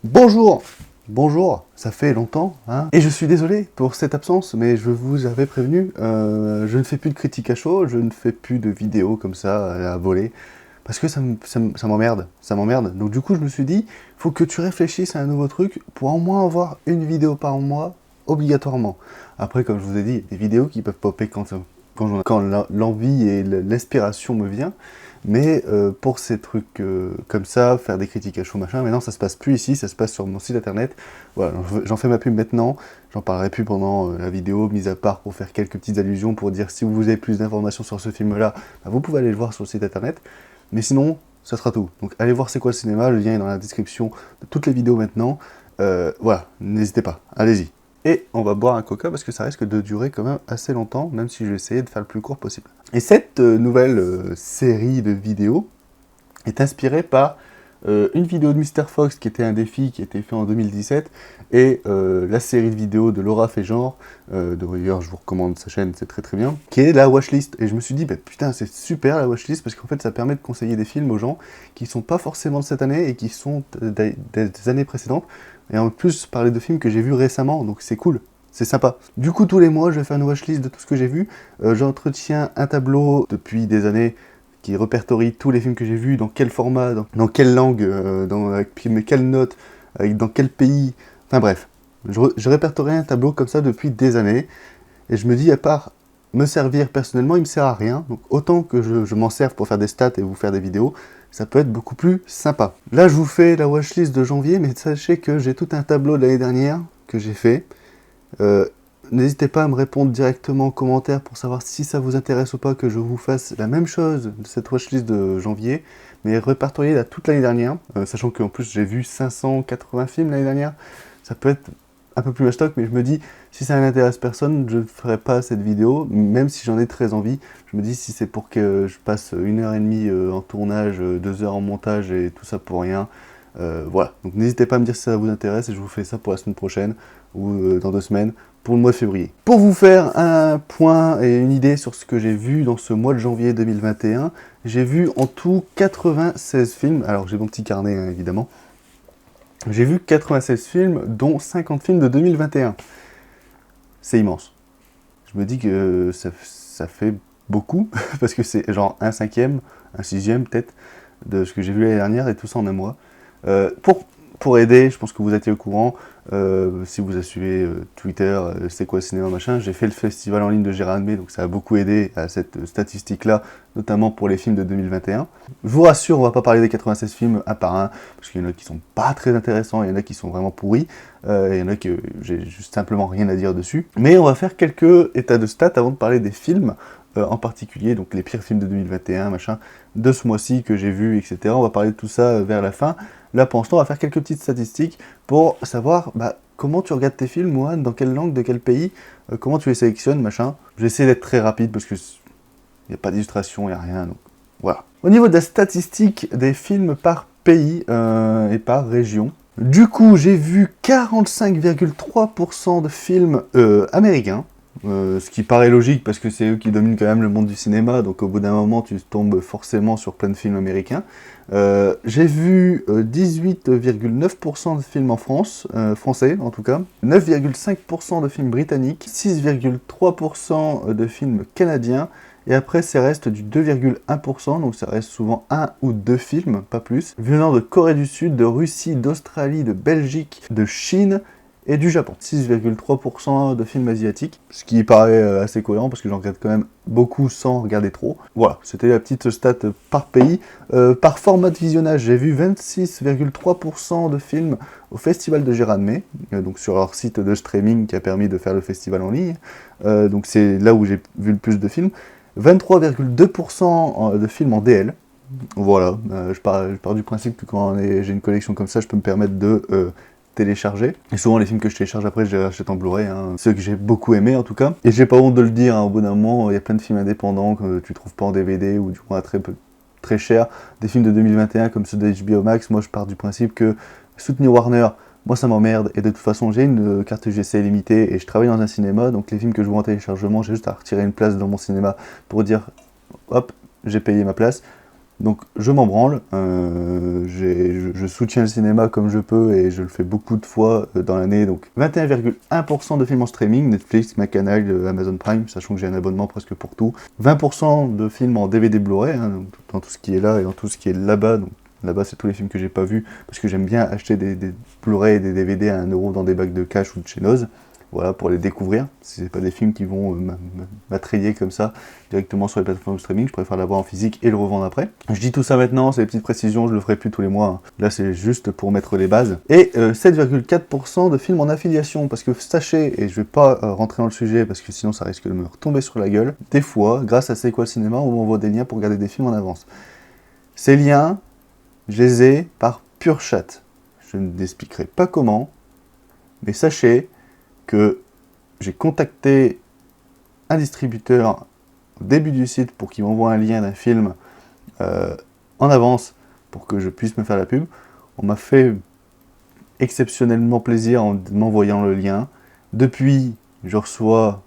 Bonjour! Bonjour, ça fait longtemps, hein? Et je suis désolé pour cette absence, mais je vous avais prévenu, je ne fais plus de critiques à chaud, je ne fais plus de vidéos comme ça, à voler, parce que ça m'emmerde, ça m'emmerde. Donc du coup, je me suis dit, faut que tu réfléchisses à un nouveau truc pour au moins avoir une vidéo par mois, obligatoirement. Après, comme je vous ai dit, des vidéos qui peuvent popper quand l'envie et l'inspiration me vient. Mais pour ces trucs comme ça, faire des critiques à chaud machin, maintenant ça se passe plus ici, ça se passe sur mon site internet. Voilà, j'en fais ma pub maintenant, j'en parlerai plus pendant la vidéo, mis à part pour faire quelques petites allusions pour dire si vous avez plus d'informations sur ce film-là, bah, vous pouvez aller le voir sur le site internet. Mais sinon, ça sera tout. Donc allez voir C'est quoi le cinéma, le lien est dans la description de toutes les vidéos maintenant. Voilà, n'hésitez pas, allez-y. Et on va boire un coca parce que ça risque de durer quand même assez longtemps, même si je vais essayer de faire le plus court possible. Et cette nouvelle série de vidéos est inspirée par une vidéo de Mr. Fox qui était un défi qui a été fait en 2017 et la série de vidéos de Laura fait genre, d'ailleurs je vous recommande sa chaîne, c'est très très bien, qui est la watchlist. Et je me suis dit, bah, putain c'est super la watchlist parce qu'en fait ça permet de conseiller des films aux gens qui sont pas forcément de cette année et qui sont des années précédentes. Et en plus parler de films que j'ai vus récemment, donc c'est cool. C'est sympa. Du coup, tous les mois, je vais faire une watchlist de tout ce que j'ai vu. J'entretiens un tableau depuis des années qui répertorie tous les films que j'ai vus, dans quel format, dans quelle langue, avec quelle note, dans quel pays. Enfin bref, je répertorie un tableau comme ça depuis des années. Et je me dis, à part me servir personnellement, il me sert à rien. Donc autant que je m'en serve pour faire des stats et vous faire des vidéos, ça peut être beaucoup plus sympa. Là, je vous fais la watchlist de janvier, mais sachez que j'ai tout un tableau de l'année dernière que j'ai fait. N'hésitez pas à me répondre directement en commentaire pour savoir si ça vous intéresse ou pas que je vous fasse la même chose de cette watchlist de janvier, mais répertoriée à toute l'année dernière, sachant qu'en plus j'ai vu 580 films l'année dernière. Ça peut être un peu plus mastoc, mais je me dis, si ça n'intéresse personne, je ne ferai pas cette vidéo, même si j'en ai très envie. Je me dis, si c'est pour que je passe 1h30 en tournage, 2 heures en montage et tout ça pour rien, voilà. Donc n'hésitez pas à me dire si ça vous intéresse et je vous fais ça pour la semaine prochaine ou dans 2 semaines pour le mois de février. Pour vous faire un point et une idée sur ce que j'ai vu dans ce mois de janvier 2021, j'ai vu en tout 96 films. Alors j'ai mon petit carnet hein, évidemment. J'ai vu 96 films, dont 50 films de 2021. C'est immense. Je me dis que ça fait beaucoup, parce que c'est genre un cinquième, un sixième peut-être, de ce que j'ai vu l'année dernière, et tout ça en un mois. Pour aider, je pense que vous étiez au courant, si vous suivez Twitter, c'est quoi le cinéma machin, j'ai fait le festival en ligne de Gérard May, donc ça a beaucoup aidé à cette statistique-là, notamment pour les films de 2021. Je vous rassure, on va pas parler des 96 films un par un, parce qu'il y en a qui sont pas très intéressants, il y en a qui sont vraiment pourris, il y en a que j'ai juste simplement rien à dire dessus. Mais on va faire quelques états de stats avant de parler des films, en particulier, donc les pires films de 2021, machin, de ce mois-ci que j'ai vu, etc. On va parler de tout ça vers la fin. Là, pour l'instant, on va faire quelques petites statistiques pour savoir comment tu regardes tes films, moi, dans quelle langue, de quel pays, comment tu les sélectionnes, machin. Je vais essayer d'être très rapide parce que il n'y a pas d'illustration, il n'y a rien, donc voilà. Au niveau de la statistique des films par pays et par région, du coup, j'ai vu 45,3% de films américains. Ce qui paraît logique parce que c'est eux qui dominent quand même le monde du cinéma, donc au bout d'un moment tu tombes forcément sur plein de films américains. J'ai vu 18,9% de films en France, français en tout cas, 9,5% de films britanniques, 6,3% de films canadiens, et après ça reste du 2,1%, donc ça reste souvent un ou deux films, pas plus, venant de Corée du Sud, de Russie, d'Australie, de Belgique, de Chine, et du Japon. 6,3% de films asiatiques, ce qui paraît assez cohérent parce que j'en regarde quand même beaucoup sans regarder trop. Voilà, c'était la petite stat par pays. Par format de visionnage, j'ai vu 26,3% de films au Festival de Gérard May, donc sur leur site de streaming qui a permis de faire le festival en ligne. Donc c'est là où j'ai vu le plus de films. 23,2% de films en DL. Voilà, je pars du principe que quand j'ai une collection comme ça, je peux me permettre de télécharger. Et souvent les films que je télécharge après, je les rachète en Blu-ray, hein. Ceux que j'ai beaucoup aimé en tout cas. Et j'ai pas honte de le dire, hein, au bout d'un moment, il y a plein de films indépendants que tu trouves pas en DVD ou du moins très cher. Des films de 2021 comme ceux de HBO Max, moi je pars du principe que soutenir Warner, moi ça m'emmerde, et de toute façon j'ai une carte UGC limitée et je travaille dans un cinéma, donc les films que je vois en téléchargement, j'ai juste à retirer une place dans mon cinéma pour dire hop, j'ai payé ma place. Donc je m'en branle, je soutiens le cinéma comme je peux et je le fais beaucoup de fois dans l'année. Donc 21,1% de films en streaming, Netflix, MaCanal, Amazon Prime, sachant que j'ai un abonnement presque pour tout. 20% de films en DVD Blu-ray, hein, dans tout ce qui est là et dans tout ce qui est là-bas. Donc là-bas c'est tous les films que j'ai pas vus, parce que j'aime bien acheter des Blu-ray et des DVD à 1€ dans des bacs de cash ou de chez Noz. Voilà, pour les découvrir. Si c'est pas des films qui vont m'attrayer comme ça directement sur les plateformes de streaming, je préfère l'avoir en physique et le revendre après. Je dis tout ça maintenant, c'est des petites précisions, je le ferai plus tous les mois. Hein. Là, c'est juste pour mettre les bases. Et 7,4% de films en affiliation, parce que sachez, et je vais pas rentrer dans le sujet parce que sinon ça risque de me retomber sur la gueule, des fois, grâce à C'est quoi le cinéma, on m'envoie des liens pour regarder des films en avance. Ces liens, je les ai par pur chat. Je ne t'expliquerai pas comment, mais sachez que j'ai contacté un distributeur au début du site pour qu'il m'envoie un lien d'un film en avance pour que je puisse me faire la pub. On m'a fait exceptionnellement plaisir en m'envoyant le lien. Depuis, je reçois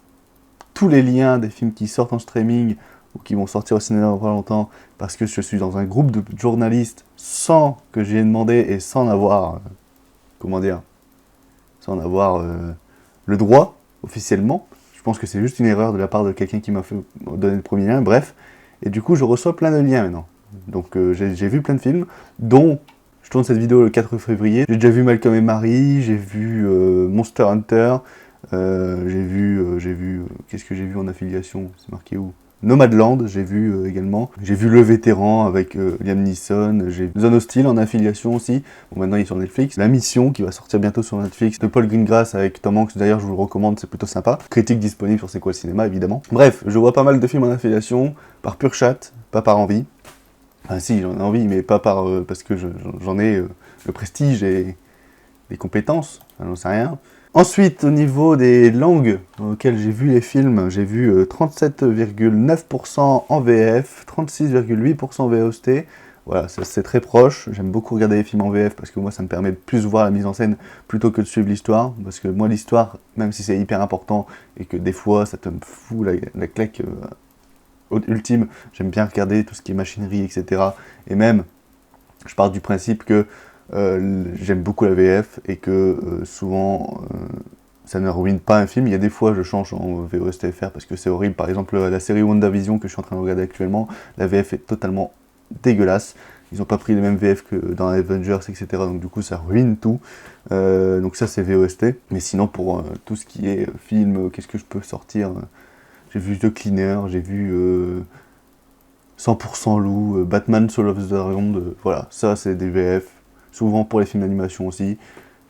tous les liens des films qui sortent en streaming ou qui vont sortir au cinéma dans pas longtemps, parce que je suis dans un groupe de journalistes sans que j'y ai demandé et sans avoir, sans avoir le droit, officiellement. Je pense que c'est juste une erreur de la part de quelqu'un qui m'a fait donner le premier lien, bref. Et du coup, je reçois plein de liens maintenant. Donc j'ai vu plein de films, dont, je tourne cette vidéo le 4 février, j'ai déjà vu Malcolm et Marie, j'ai vu Monster Hunter, qu'est-ce que j'ai vu en affiliation, c'est marqué où ? Nomadland, j'ai vu également. J'ai vu Le Vétéran avec Liam Neeson. J'ai vu Zone Hostile en affiliation aussi. Bon, maintenant il est sur Netflix. La Mission qui va sortir bientôt sur Netflix de Paul Greengrass avec Tom Hanks. D'ailleurs, je vous le recommande, c'est plutôt sympa. Critique disponible sur C'est quoi le cinéma, évidemment. Bref, je vois pas mal de films en affiliation par pur chat, pas par envie. Enfin, si, j'en ai envie, mais pas par parce que j'en ai le prestige et les compétences. Enfin, j'en sais rien. Ensuite, au niveau des langues dans lesquelles j'ai vu les films, j'ai vu 37,9% en VF, 36,8% en VOST. Voilà, c'est très proche. J'aime beaucoup regarder les films en VF parce que moi, ça me permet de plus voir la mise en scène plutôt que de suivre l'histoire. Parce que moi, l'histoire, même si c'est hyper important et que des fois, ça te fout la claque ultime, j'aime bien regarder tout ce qui est machinerie, etc. Et même, je pars du principe que j'aime beaucoup la VF et que souvent ça ne ruine pas un film. Il y a des fois je change en VOSTFR parce que c'est horrible. Par exemple la série WandaVision que je suis en train de regarder actuellement, la VF est totalement dégueulasse. Ils n'ont pas pris les mêmes VF que dans Avengers, etc. Donc du coup ça ruine tout. Donc ça c'est VOST. Mais sinon pour tout ce qui est film, qu'est-ce que je peux sortir j'ai vu The Cleaner, j'ai vu 100% Loup, Batman Soul of the Dragon, voilà, ça c'est des VF. Souvent pour les films d'animation aussi,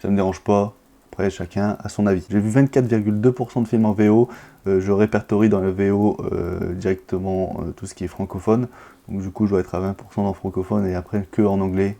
ça me dérange pas, après chacun a son avis. J'ai vu 24,2% de films en VO, je répertorie dans la VO directement tout ce qui est francophone, donc du coup je dois être à 20% en francophone et après que en anglais,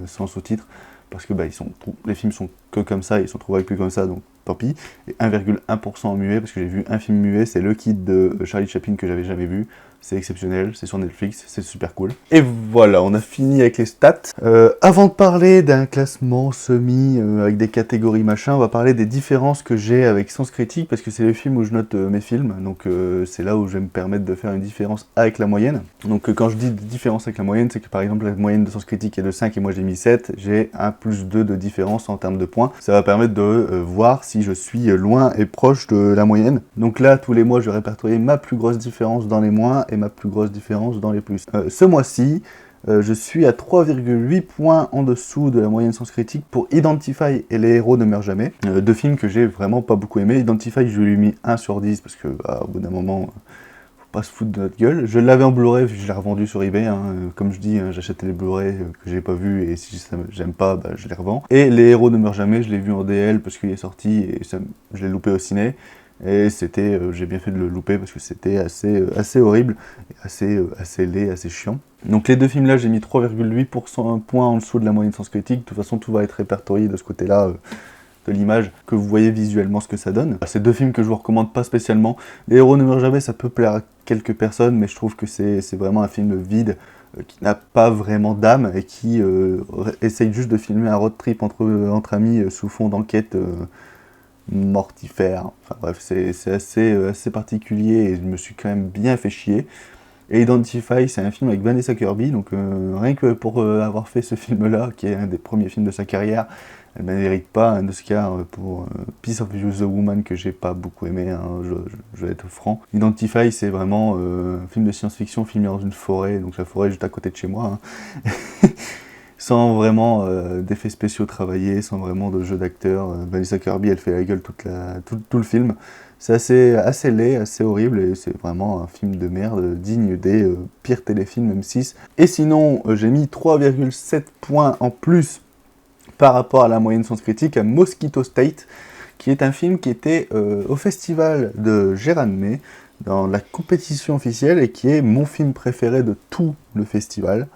sans sous-titres, parce que les films sont que comme ça, ils sont trouvés que comme ça, donc tant pis. Et 1,1% en muet, parce que j'ai vu un film muet, c'est Le Kid de Charlie Chaplin que j'avais jamais vu. C'est exceptionnel, c'est sur Netflix, c'est super cool. Et voilà, on a fini avec les stats. Avant de parler d'un classement semi avec des catégories machin, on va parler des différences que j'ai avec Sens Critique, parce que c'est le film où je note mes films, donc c'est là où je vais me permettre de faire une différence avec la moyenne. Donc quand je dis différence avec la moyenne, c'est que par exemple la moyenne de Sens Critique est de 5 et moi j'ai mis 7, j'ai un plus 2 de différence en termes de points. Ça va permettre de voir si je suis loin et proche de la moyenne. Donc là, tous les mois, je répertorie ma plus grosse différence dans les moins et ma plus grosse différence dans les plus. Ce mois-ci, je suis à 3,8 points en dessous de la moyenne Sens Critique pour Identify et Les Héros ne meurent jamais. Deux films que j'ai vraiment pas beaucoup aimé. Identify, je lui ai mis 1 sur 10 parce que au bout d'un moment, faut pas se foutre de notre gueule. Je l'avais en Blu-ray, je l'ai revendu sur eBay. Comme je dis, j'achète les Blu-ray que j'ai pas vus et si j'aime pas, je les revends. Et Les Héros ne meurent jamais, je l'ai vu en DL parce qu'il est sorti et je l'ai loupé au ciné. Et c'était, j'ai bien fait de le louper parce que c'était assez horrible, assez laid, assez chiant. Donc les deux films là, j'ai mis 3,8% points en dessous de la moyenne Sens Critique. De toute façon, tout va être répertorié de ce côté-là de l'image, que vous voyez visuellement ce que ça donne. C'est deux films que je vous recommande pas spécialement. Les Héros ne meurent jamais, ça peut plaire à quelques personnes, mais je trouve que c'est vraiment un film vide, qui n'a pas vraiment d'âme et qui essaye juste de filmer un road trip entre amis sous fond d'enquête mortifère. Enfin bref, c'est assez particulier et je me suis quand même bien fait chier. Et Identify, c'est un film avec Vanessa Kirby, donc rien que pour avoir fait ce film-là, qui est un des premiers films de sa carrière, elle ne mérite pas un Oscar pour Piece of You the Woman, que j'ai pas beaucoup aimé, hein, je vais être franc. Identify, c'est vraiment un film de science-fiction filmé dans une forêt, donc la forêt est juste à côté de chez moi, hein. Sans vraiment d'effets spéciaux travaillés, sans vraiment de jeu d'acteur. Vanessa Kirby, elle fait la gueule tout le film. C'est assez laid, assez horrible, et c'est vraiment un film de merde, digne des pires téléfilms M6. Et sinon, j'ai mis 3,7 points en plus par rapport à la moyenne Sens Critique à Mosquito State, qui est un film qui était au festival de Gérardmer, dans la compétition officielle, et qui est mon film préféré de tout le festival.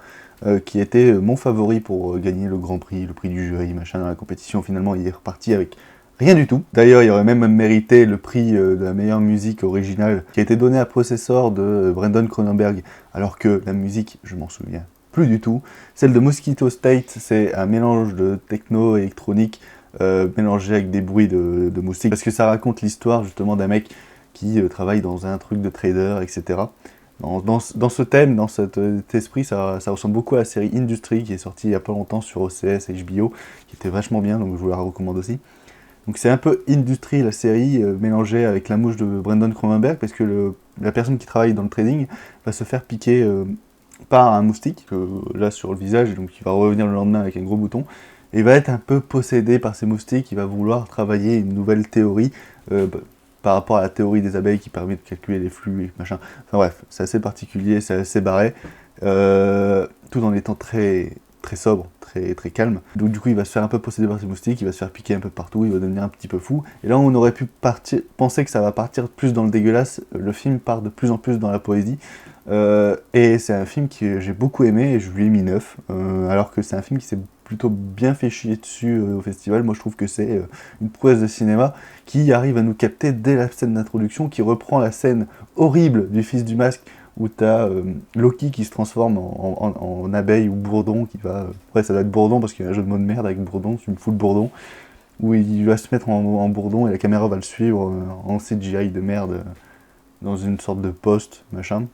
Qui était mon favori pour gagner le Grand Prix, le prix du jury, machin, dans la compétition. Finalement, il est reparti avec rien du tout. D'ailleurs, il aurait même mérité le prix de la meilleure musique originale, qui a été donné à Possessor de Brandon Cronenberg, alors que la musique, je m'en souviens plus du tout. Celle de Mosquito State, c'est un mélange de techno et électronique, mélangé avec des bruits de moustiques, parce que ça raconte l'histoire justement d'un mec qui travaille dans un truc de trader, etc. Dans ce thème, dans cet esprit, ça ressemble beaucoup à la série Industry qui est sortie il y a pas longtemps sur OCS et HBO, qui était vachement bien, donc je vous la recommande aussi. Donc c'est un peu Industry, la série, mélangée avec la mouche de Brandon Cronenberg, parce que la personne qui travaille dans le trading va se faire piquer par un moustique, là sur le visage, donc il va revenir le lendemain avec un gros bouton, et il va être un peu possédé par ces moustiques, il va vouloir travailler une nouvelle théorie, par rapport à la théorie des abeilles qui permet de calculer les flux et machin. Enfin bref, c'est assez particulier, c'est assez barré, tout en étant très, très sobre, très, très calme. Donc du coup, il va se faire un peu posséder par ces moustiques, il va se faire piquer un peu partout, il va devenir un petit peu fou. Et là, on aurait pu penser que ça va partir plus dans le dégueulasse. Le film part de plus en plus dans la poésie. Et c'est un film que j'ai beaucoup aimé et je lui ai mis 9, alors que c'est un film qui s'est plutôt bien fait chier dessus au festival. Moi je trouve que c'est une prouesse de cinéma qui arrive à nous capter dès la scène d'introduction, qui reprend la scène horrible du Fils du Masque où t'as Loki qui se transforme en abeille ou bourdon qui va... ouais, ça doit être bourdon parce qu'il y a un jeu de mots de merde avec bourdon, tu me fous le bourdon, où il va se mettre en bourdon et la caméra va le suivre en CGI de merde dans une sorte de poste, machin.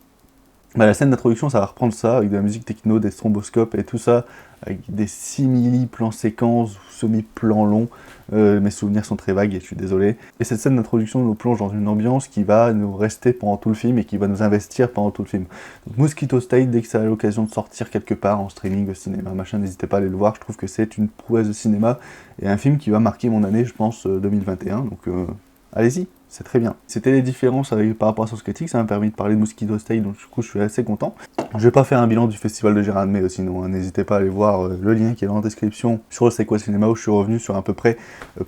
Bah, la scène d'introduction, ça va reprendre ça, avec de la musique techno, des stromboscopes et tout ça, avec des simili-plans séquences, semi-plans longs. Mes souvenirs sont très vagues et je suis désolé. Et cette scène d'introduction nous plonge dans une ambiance qui va nous rester pendant tout le film et qui va nous investir pendant tout le film. Donc Mosquito State, dès que ça a l'occasion de sortir quelque part en streaming, au cinéma, machin, n'hésitez pas à aller le voir. Je trouve que c'est une prouesse de cinéma et un film qui va marquer mon année, je pense, 2021. Donc allez-y. C'est très bien. C'était les différences par rapport à Sens Critique, ça m'a permis de parler de Mosquito State, donc du coup je suis assez content. Je vais pas faire un bilan du festival de Gérardmer sinon, hein, n'hésitez pas à aller voir le lien qui est dans la description sur le C'est quoi cinéma, où je suis revenu sur à peu près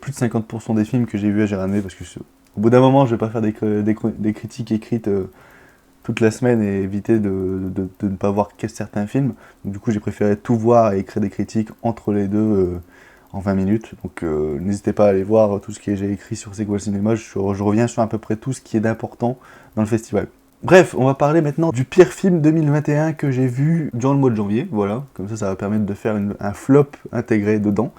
plus de 50% des films que j'ai vus à Gérardmer, parce que au bout d'un moment je vais pas faire des critiques écrites toute la semaine et éviter de ne pas voir que certains films. Donc du coup j'ai préféré tout voir et écrire des critiques entre les deux en 20 minutes, donc n'hésitez pas à aller voir tout ce que j'ai écrit sur C'est quoi le cinéma, je reviens sur à peu près tout ce qui est d'important dans le festival. Bref, on va parler maintenant du pire film 2021 que j'ai vu durant le mois de janvier, voilà, comme ça va permettre de faire un flop intégré dedans.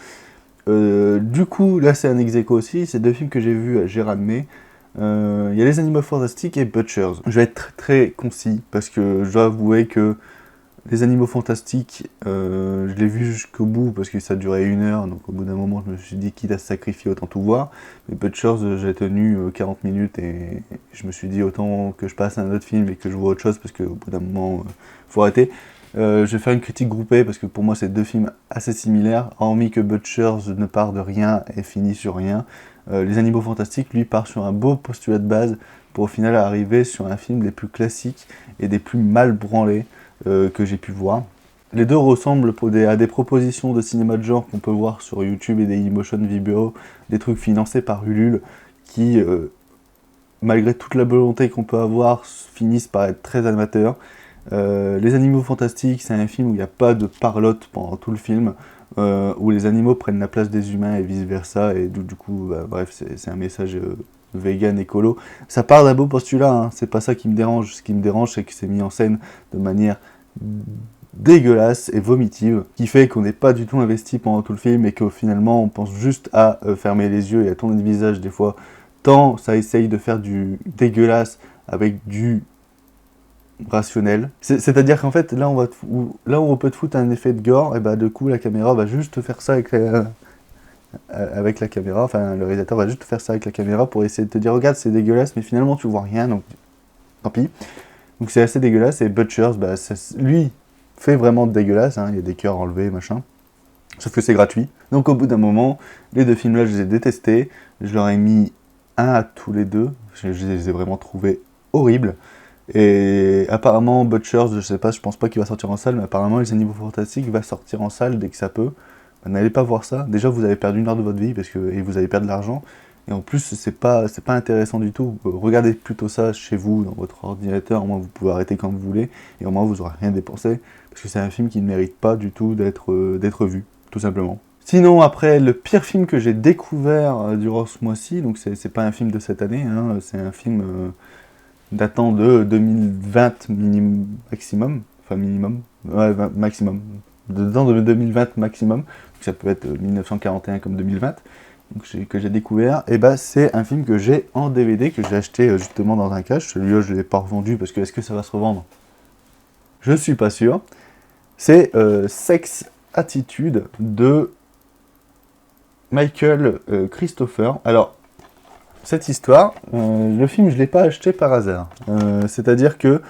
Du coup, là c'est un ex-aequo aussi, c'est deux films que j'ai vus à Gérardmer. Il y a Les Animaux Fantastiques et Butchers. Je vais être très concis, parce que je dois avouer que Les Animaux Fantastiques, je l'ai vu jusqu'au bout parce que ça durait 1 heure, donc au bout d'un moment je me suis dit quitte à se sacrifier autant tout voir. Mais Butchers, j'ai tenu 40 minutes et je me suis dit autant que je passe à un autre film et que je vois autre chose parce qu'au bout d'un moment faut arrêter. Je vais faire une critique groupée parce que pour moi c'est deux films assez similaires, hormis que Butchers ne part de rien et finit sur rien. Les Animaux Fantastiques, lui, part sur un beau postulat de base pour au final arriver sur un film des plus classiques et des plus mal branlés que j'ai pu voir. Les deux ressemblent à des propositions de cinéma de genre qu'on peut voir sur YouTube et Dailymotion, Vimeo, des trucs financés par Ulule qui, malgré toute la volonté qu'on peut avoir, finissent par être très amateurs. Les Animaux Fantastiques, c'est un film où il n'y a pas de parlotte pendant tout le film, où les animaux prennent la place des humains et vice versa, et du coup, bref, c'est un message vegan, écolo. Ça part d'un beau postulat, hein, c'est pas ça qui me dérange. Ce qui me dérange, c'est que c'est mis en scène de manière dégueulasse et vomitive, qui fait qu'on n'est pas du tout investi pendant tout le film et que finalement on pense juste à fermer les yeux et à tourner le visage des fois, tant ça essaye de faire du dégueulasse avec du rationnel. C'est-à-dire qu'en fait, là, là où on peut te foutre un effet de gore, et bah du coup, la caméra va juste faire ça avec la caméra, enfin, le réalisateur va juste faire ça avec la caméra pour essayer de te dire, regarde, c'est dégueulasse, mais finalement, tu vois rien, donc tant pis. Donc c'est assez dégueulasse, et Butchers, bah, lui, fait vraiment dégueulasse, hein, il y a des cœurs enlevés, machin. Sauf que c'est gratuit. Donc au bout d'un moment, les deux films-là, je les ai détestés. Je leur ai mis un à tous les deux. Je les ai vraiment trouvés horribles. Et apparemment, Butchers, je sais pas, je pense pas qu'il va sortir en salle, mais apparemment, Les Animaux Fantastiques va sortir en salle dès que ça peut. N'allez pas voir ça. Déjà, vous avez perdu 1 heure de votre vie et vous allez perdre de l'argent. Et en plus, c'est pas intéressant du tout. Regardez plutôt ça chez vous, dans votre ordinateur. Au moins, vous pouvez arrêter quand vous voulez. Et au moins, vous aurez rien dépensé. Parce que c'est un film qui ne mérite pas du tout d'être vu, tout simplement. Sinon, après, le pire film que j'ai découvert durant ce mois-ci, donc c'est pas un film de cette année, hein, c'est un film datant de 2020 maximum, enfin minimum, ouais, maximum, datant de 2020 maximum, donc ça peut être 1941 comme 2020, donc que j'ai découvert, et bah c'est un film que j'ai en DVD, que j'ai acheté justement dans un cache. Celui-là je l'ai pas revendu parce que est-ce que ça va se revendre? Je suis pas sûr. C'est Sex Attitude de Michael Christopher. Alors, cette histoire, le film, je ne l'ai pas acheté par hasard. C'est-à-dire que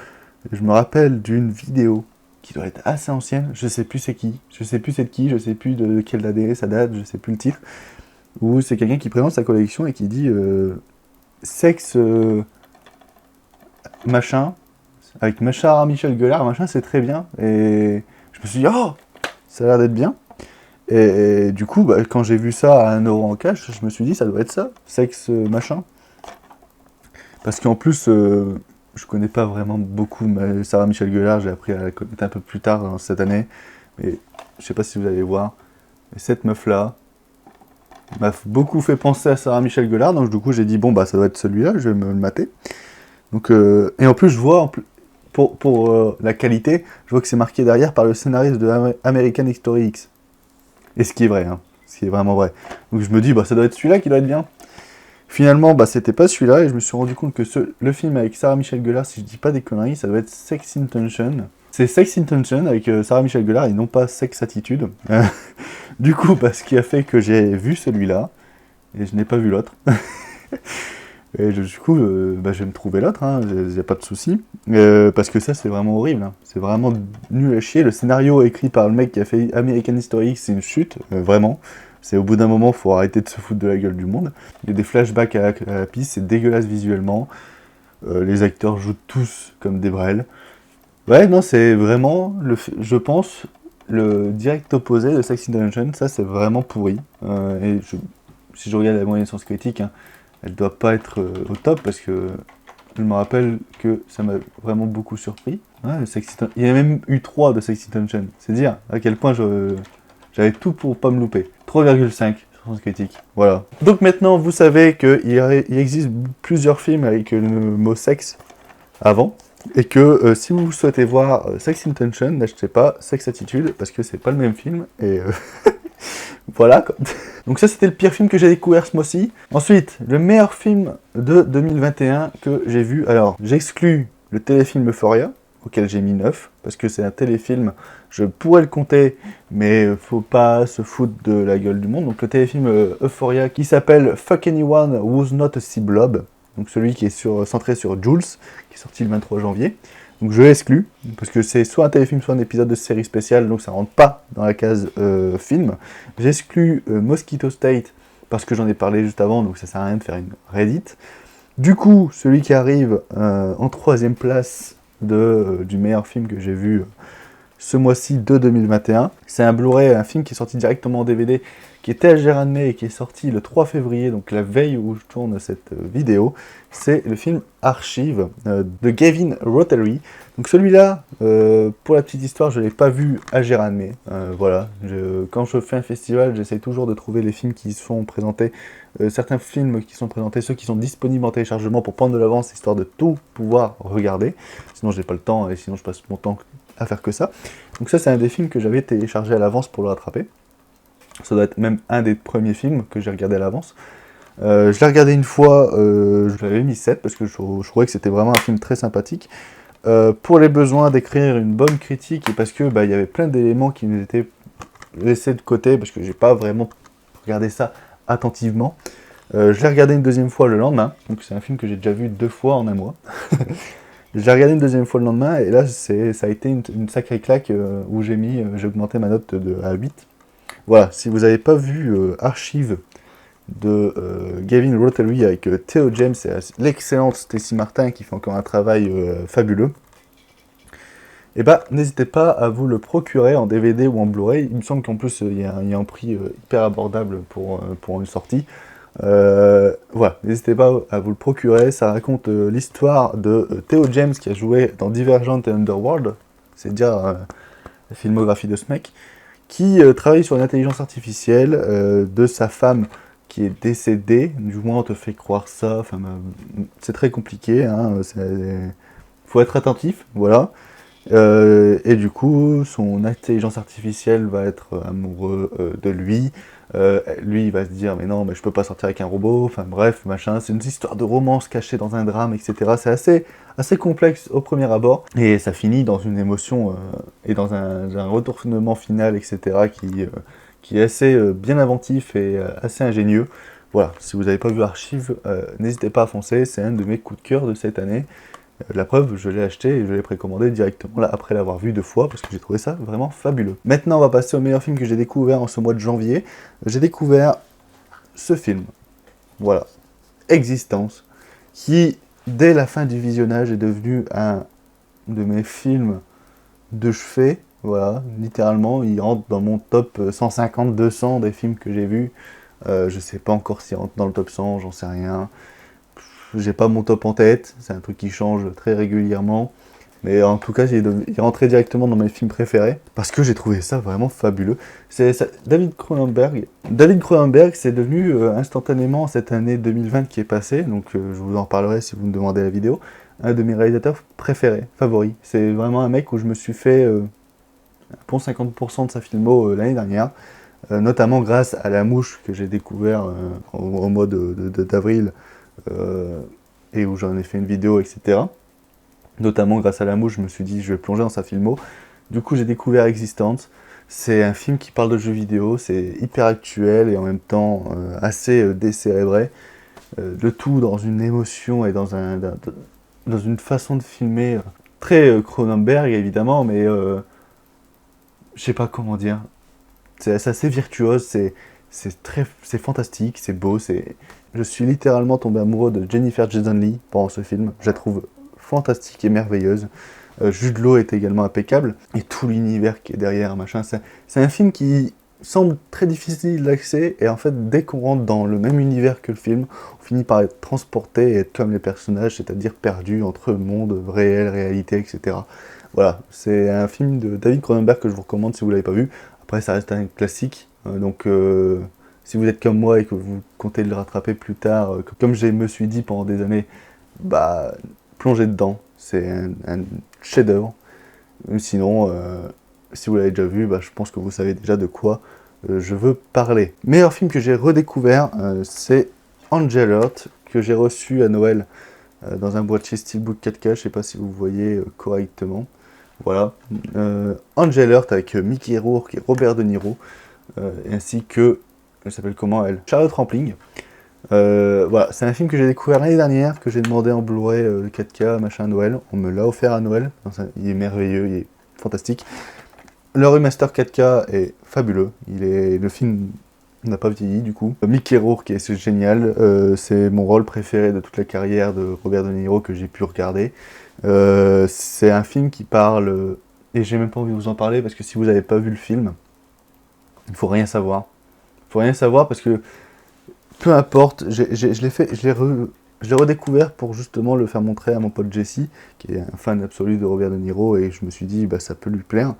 je me rappelle d'une vidéo qui doit être assez ancienne, je sais plus c'est qui, je sais plus de quelle année ça date, je sais plus le titre, où c'est quelqu'un qui présente sa collection et qui dit sexe machin, avec Sarah Michel Gellar, machin, c'est très bien. Et je me suis dit, oh, ça a l'air d'être bien. Et du coup, bah, quand j'ai vu ça à 1 euro en cash, je me suis dit, ça doit être ça, sexe machin. Parce qu'en plus, je connais pas vraiment beaucoup Sarah Michel Gellar, j'ai appris à la connaître un peu plus tard dans cette année. Mais je sais pas si vous allez voir, mais cette meuf-là m'a beaucoup fait penser à Sarah Michel Gellar, donc du coup j'ai dit, bon bah ça doit être celui-là, je vais me le mater. Donc, et en plus, je vois, pour la qualité, je vois que c'est marqué derrière par le scénariste de American History X. Et ce qui est vrai, hein, ce qui est vraiment vrai. Donc je me dis, bah ça doit être celui-là qui doit être bien. Finalement, bah c'était pas celui-là, et je me suis rendu compte que le film avec Sarah Michel Gellar, si je dis pas des conneries, ça doit être Sex Intention. C'est Sex Intention avec Sarah Michel Gellar et non pas Sex Attitude. Du coup, bah, ce qui a fait que j'ai vu celui-là, et je n'ai pas vu l'autre. Et du coup, bah, je vais me trouver l'autre, hein, y a pas de souci. Parce que ça, c'est vraiment horrible. Hein. C'est vraiment nul à chier. Le scénario écrit par le mec qui a fait American History X, c'est une chute, vraiment. C'est au bout d'un moment, faut arrêter de se foutre de la gueule du monde. Il y a des flashbacks à la piste, c'est dégueulasse visuellement. Les acteurs jouent tous comme des brels. Ouais, non, c'est vraiment, je pense, le direct opposé de Sex Intention. Ça, c'est vraiment pourri. Si je regarde la moyenne sens critique, hein, elle doit pas être au top parce que je me rappelle que ça m'a vraiment beaucoup surpris. Ouais, il y en a même eu 3 de Sex Intention. C'est dire à quel point j'avais tout pour pas me louper. 3,5 sur Sens Critique. Voilà. Donc maintenant, vous savez qu'il existe plusieurs films avec le mot sexe avant. Et que si vous souhaitez voir Sex Intention, n'achetez pas Sex Attitude parce que c'est pas le même film. Et voilà quoi. Donc ça c'était le pire film que j'ai découvert ce mois-ci. Ensuite, le meilleur film de 2021 que j'ai vu. Alors, j'exclus le téléfilm Euphoria, auquel j'ai mis 9, parce que c'est un téléfilm, je pourrais le compter, mais faut pas se foutre de la gueule du monde. Donc le téléfilm Euphoria qui s'appelle Fuck Anyone Who's Not a Sea Blob, donc celui qui est centré sur Jules, qui est sorti le 23 janvier. Donc je l'exclus, parce que c'est soit un téléfilm, soit un épisode de série spéciale, donc ça rentre pas dans la case film. J'exclus Mosquito State, parce que j'en ai parlé juste avant, donc ça sert à rien de faire une Reddit. Du coup, celui qui arrive en 3ème place du meilleur film que j'ai vu ce mois-ci de 2021, c'est un Blu-ray, un film qui est sorti directement en DVD, qui était à Gérardmer et qui est sorti le 3 février, donc la veille où je tourne cette vidéo. C'est le film Archive de Gavin Rothery. Donc celui-là, pour la petite histoire, je ne l'ai pas vu à Gérardmer. Voilà, quand je fais un festival, j'essaie toujours de trouver les films qui sont présentés, certains films qui sont présentés, ceux qui sont disponibles en téléchargement pour prendre de l'avance, histoire de tout pouvoir regarder. Sinon, j'ai pas le temps et sinon je passe mon temps à faire que ça. Donc ça, c'est un des films que j'avais téléchargé à l'avance pour le rattraper. Ça doit être même un des premiers films que j'ai regardé à l'avance. Je l'ai regardé une fois, je l'avais mis 7 parce que je trouvais que c'était vraiment un film très sympathique. pour les besoins d'écrire une bonne critique et parce que il y avait plein d'éléments qui nous étaient laissés de côté parce que j'ai pas vraiment regardé ça attentivement. Je l'ai regardé une deuxième fois le lendemain, donc c'est un film que j'ai déjà vu 2 fois en un mois. Je l'ai regardé une deuxième fois le lendemain et là ça a été une sacrée claque où j'ai augmenté ma note à 8. Voilà, si vous n'avez pas vu Archive de Gavin Rothery avec Theo James et l'excellente Stacy Martin qui fait encore un travail fabuleux, et n'hésitez pas à vous le procurer en DVD ou en Blu-ray. Il me semble qu'en plus il y a un prix hyper abordable pour une sortie. Voilà, n'hésitez pas à vous le procurer. Ça raconte l'histoire de Theo James qui a joué dans Divergent et Underworld, c'est dire la filmographie de ce mec, qui travaille sur l'intelligence artificielle de sa femme qui est décédée. Du moins on te fait croire ça, enfin, c'est très compliqué, hein, faut être attentif, voilà. Et du coup, son intelligence artificielle va être amoureux de lui. Lui, il va se dire, mais non, mais je peux pas sortir avec un robot. Enfin bref, machin. C'est une histoire de romance cachée dans un drame, etc. C'est assez complexe au premier abord. Et ça finit dans une émotion et dans un retournement final, etc. qui est assez bien inventif et assez ingénieux. Voilà, si vous n'avez pas vu Archive, n'hésitez pas à foncer. C'est un de mes coups de cœur de cette année. La preuve, je l'ai acheté et je l'ai précommandé directement là, après l'avoir vu 2 fois parce que j'ai trouvé ça vraiment fabuleux. Maintenant, on va passer au meilleur film que j'ai découvert en ce mois de janvier. J'ai découvert ce film, voilà, Existence, qui, dès la fin du visionnage, est devenu un de mes films de chevet. Voilà, littéralement, il rentre dans mon top 150-200 des films que j'ai vus. Je sais pas encore s'il rentre dans le top 100, j'en sais rien. J'ai pas mon top en tête, c'est un truc qui change très régulièrement. Mais en tout cas, il est rentré directement dans mes films préférés, parce que j'ai trouvé ça vraiment fabuleux. David Cronenberg, c'est devenu instantanément cette année 2020 qui est passée, donc je vous en parlerai si vous me demandez la vidéo, un de mes réalisateurs préférés, favoris. C'est vraiment un mec où je me suis fait pour 50% de sa filmo l'année dernière, notamment grâce à La Mouche que j'ai découvert au mois d'avril, et où j'en ai fait une vidéo, etc. Notamment grâce à La Mouche, je me suis dit je vais plonger dans sa filmo. Du coup j'ai découvert Existence. C'est un film qui parle de jeux vidéo, c'est hyper actuel et en même temps assez décérébré. Le tout dans une émotion et dans une façon de filmer très Cronenberg évidemment, mais je sais pas comment dire. C'est assez virtuose, c'est fantastique, c'est beau, Je suis littéralement tombé amoureux de Jennifer Jason Leigh pendant ce film. Je la trouve fantastique et merveilleuse. Jude Law est également impeccable. Et tout l'univers qui est derrière, machin. C'est un film qui semble très difficile d'accès. Et en fait, dès qu'on rentre dans le même univers que le film, on finit par être transporté et être comme les personnages, c'est-à-dire perdu entre monde réel, réalité, etc. Voilà, c'est un film de David Cronenberg que je vous recommande si vous ne l'avez pas vu. Après, ça reste un classique. Donc, si vous êtes comme moi et que vous comptez le rattraper plus tard, comme je me suis dit pendant des années, plongez dedans. C'est un chef-d'œuvre. Sinon, si vous l'avez déjà vu, je pense que vous savez déjà de quoi je veux parler. Meilleur film que j'ai redécouvert, c'est Angel Heart, que j'ai reçu à Noël dans un boîtier Steelbook 4K. Je ne sais pas si vous voyez correctement. Voilà. Angel Heart avec Mickey Rourke et Robert De Niro, ainsi que, elle s'appelle comment elle, Charlotte Rampling. Voilà, c'est un film que j'ai découvert l'année dernière, que j'ai demandé en Blu-ray 4K, machin, Noël. On me l'a offert à Noël. Il est merveilleux, il est fantastique. Le remaster 4K est fabuleux. Le film n'a pas vieilli du coup. Mickey Rourke, c'est génial. C'est mon rôle préféré de toute la carrière de Robert De Niro que j'ai pu regarder. C'est un film qui parle, et j'ai même pas envie de vous en parler parce que si vous n'avez pas vu le film, il faut rien savoir. Il faut rien savoir parce que peu importe, je l'ai redécouvert pour justement le faire montrer à mon pote Jesse, qui est un fan absolu de Robert De Niro, et je me suis dit ça peut lui plaire.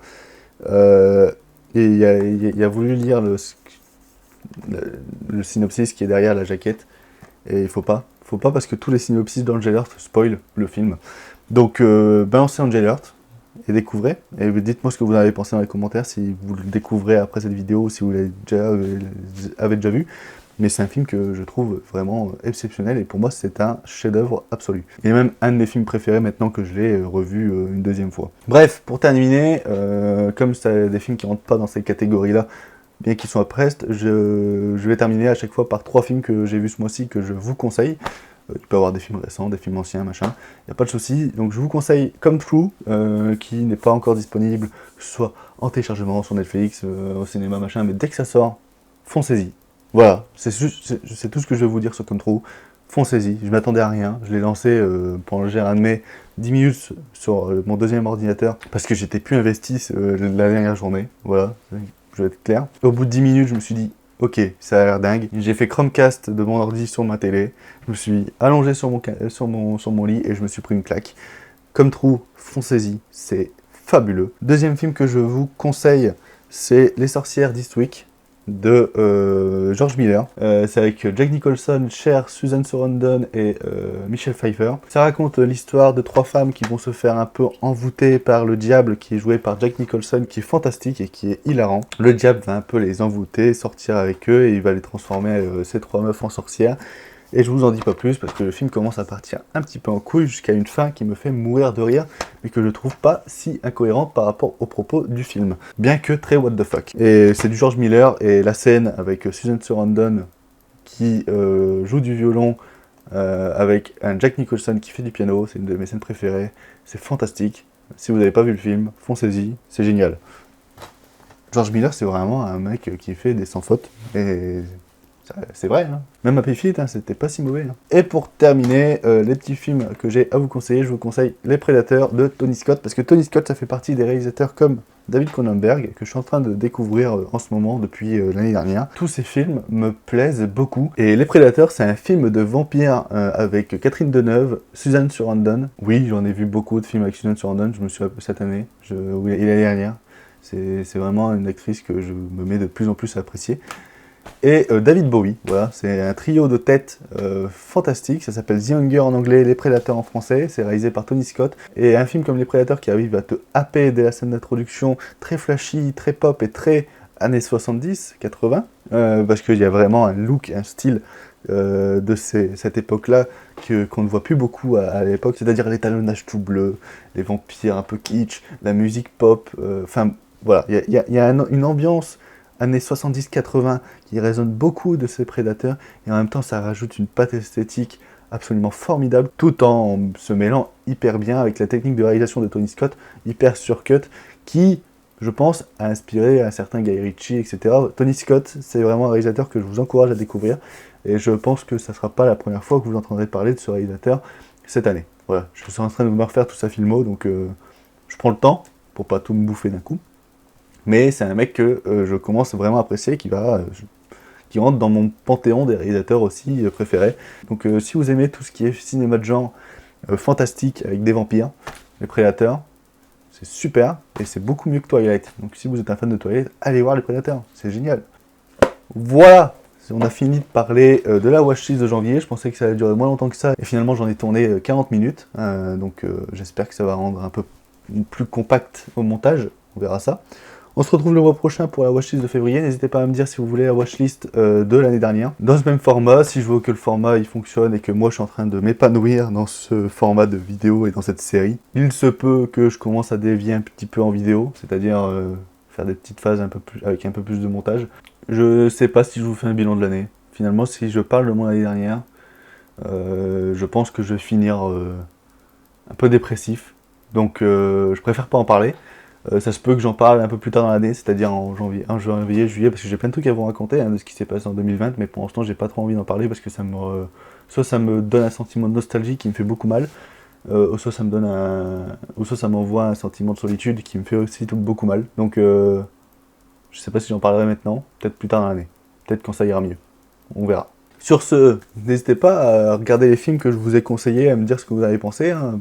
Et il a voulu lire le synopsis qui est derrière la jaquette, et il faut pas parce que tous les synopsis d'Angel Heart spoilent le film. Donc balancez Angel Heart et découvrez, et dites-moi ce que vous en avez pensé dans les commentaires si vous le découvrez après cette vidéo ou si vous l'avez déjà vu. Mais c'est un film que je trouve vraiment exceptionnel, et pour moi c'est un chef-d'œuvre absolu. Et même un de mes films préférés maintenant que je l'ai revu une deuxième fois. Bref, pour terminer, comme c'est des films qui rentrent pas dans ces catégories-là, bien qu'ils soient à Brest, je vais terminer à chaque fois par 3 films que j'ai vus ce mois-ci que je vous conseille. Tu peux avoir des films récents, des films anciens, machin, il n'y a pas de souci. Donc je vous conseille Come True, qui n'est pas encore disponible, que ce soit en téléchargement sur Netflix, au cinéma, machin, mais dès que ça sort, foncez-y. Voilà, c'est tout ce que je vais vous dire sur Come True. Foncez-y, je m'attendais à rien, je l'ai lancé pendant le un de mai, 10 minutes sur mon deuxième ordinateur, parce que j'étais plus investi la dernière journée, voilà, je vais être clair. Au bout de 10 minutes, je me suis dit, ok, ça a l'air dingue. J'ai fait Chromecast de mon ordi sur ma télé, je me suis allongé sur mon lit et je me suis pris une claque. Comme True, foncez-y, c'est fabuleux. Deuxième film que je vous conseille, c'est Les Sorcières d'Eastwick, de George Miller. C'est avec Jack Nicholson, Cher, Susan Sarandon et Michelle Pfeiffer. Ça raconte l'histoire de 3 femmes qui vont se faire un peu envoûter par le diable, qui est joué par Jack Nicholson, qui est fantastique et qui est hilarant. Le diable va un peu les envoûter, sortir avec eux, et il va les transformer, ces 3 meufs, en sorcières. Et je vous en dis pas plus parce que le film commence à partir un petit peu en couille jusqu'à une fin qui me fait mourir de rire, mais que je trouve pas si incohérente par rapport aux propos du film, bien que très what the fuck. Et c'est du George Miller, et la scène avec Susan Sarandon qui joue du violon avec un Jack Nicholson qui fait du piano, c'est une de mes scènes préférées, c'est fantastique. Si vous n'avez pas vu le film, foncez-y, c'est génial. George Miller, c'est vraiment un mec qui fait des sans fautes, et c'est vrai, hein. Même Happy Feet, hein, c'était pas si mauvais. Hein. Et pour terminer, les petits films que j'ai à vous conseiller, je vous conseille Les Prédateurs de Tony Scott, parce que Tony Scott, ça fait partie des réalisateurs comme David Cronenberg, que je suis en train de découvrir en ce moment depuis l'année dernière. Tous ces films me plaisent beaucoup. Et Les Prédateurs, c'est un film de vampire avec Catherine Deneuve, Susan Sarandon. Oui, j'en ai vu beaucoup de films avec Susan Sarandon, je me suis cette année, oui, et l'année dernière. C'est vraiment une actrice que je me mets de plus en plus à apprécier. Et David Bowie, voilà, c'est un trio de têtes fantastique, ça s'appelle The Hunger en anglais, Les Prédateurs en français, c'est réalisé par Tony Scott, et un film comme Les Prédateurs qui arrive à te happer dès la scène d'introduction, très flashy, très pop et très années 70, 80, parce qu'il y a vraiment un look, un style de cette époque-là qu'on ne voit plus beaucoup à l'époque, c'est-à-dire l'étalonnage tout bleu, les vampires un peu kitsch, la musique pop, enfin voilà, il y a une ambiance années 70-80 qui résonne beaucoup de ces prédateurs, et en même temps ça rajoute une patte esthétique absolument formidable, tout en se mêlant hyper bien avec la technique de réalisation de Tony Scott, hyper surcut, qui, je pense, a inspiré un certain Guy Ritchie, etc. Tony Scott, c'est vraiment un réalisateur que je vous encourage à découvrir, et je pense que ça ne sera pas la première fois que vous entendrez parler de ce réalisateur cette année. Voilà, je suis en train de me refaire tout sa filmo, donc je prends le temps pour pas tout me bouffer d'un coup. Mais c'est un mec que je commence vraiment à apprécier, qui rentre dans mon panthéon des réalisateurs aussi préférés. Donc si vous aimez tout ce qui est cinéma de genre fantastique avec des vampires, Les Prédateurs, c'est super, et c'est beaucoup mieux que Twilight. Donc si vous êtes un fan de Twilight, allez voir Les Prédateurs, c'est génial. Voilà, on a fini de parler de la watchlist de janvier. Je pensais que ça allait durer moins longtemps que ça, et finalement j'en ai tourné 40 minutes. Donc j'espère que ça va rendre un peu plus compact au montage, on verra ça. On se retrouve le mois prochain pour la watchlist de février. N'hésitez pas à me dire si vous voulez la watchlist de l'année dernière. Dans ce même format, si je veux que le format il fonctionne et que moi je suis en train de m'épanouir dans ce format de vidéo et dans cette série, il se peut que je commence à dévier un petit peu en vidéo, c'est-à-dire faire des petites phases avec un peu plus de montage. Je sais pas si je vous fais un bilan de l'année. Finalement, si je parle de mon année dernière, je pense que je vais finir un peu dépressif. Donc je préfère pas en parler. Ça se peut que j'en parle un peu plus tard dans l'année, c'est-à-dire en janvier, juillet, parce que j'ai plein de trucs à vous raconter de ce qui s'est passé en 2020, mais pour l'instant j'ai pas trop envie d'en parler parce que soit ça me donne un sentiment de nostalgie qui me fait beaucoup mal, ou soit ça m'envoie un sentiment de solitude qui me fait aussi beaucoup mal. Donc je sais pas si j'en parlerai maintenant, peut-être plus tard dans l'année, peut-être quand ça ira mieux, on verra. Sur ce, n'hésitez pas à regarder les films que je vous ai conseillés, à me dire ce que vous avez pensé, hein.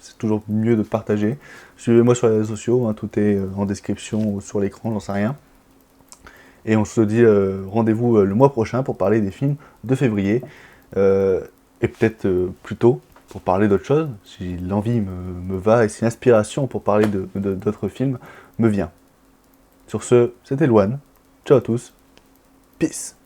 C'est toujours mieux de partager. Suivez-moi sur les réseaux sociaux, tout est en description ou sur l'écran, j'en sais rien. Et on se dit rendez-vous le mois prochain pour parler des films de février. Et peut-être plus tôt pour parler d'autres choses, si l'envie me va et si l'inspiration pour parler d'autres films me vient. Sur ce, c'était Loan. Ciao à tous. Peace.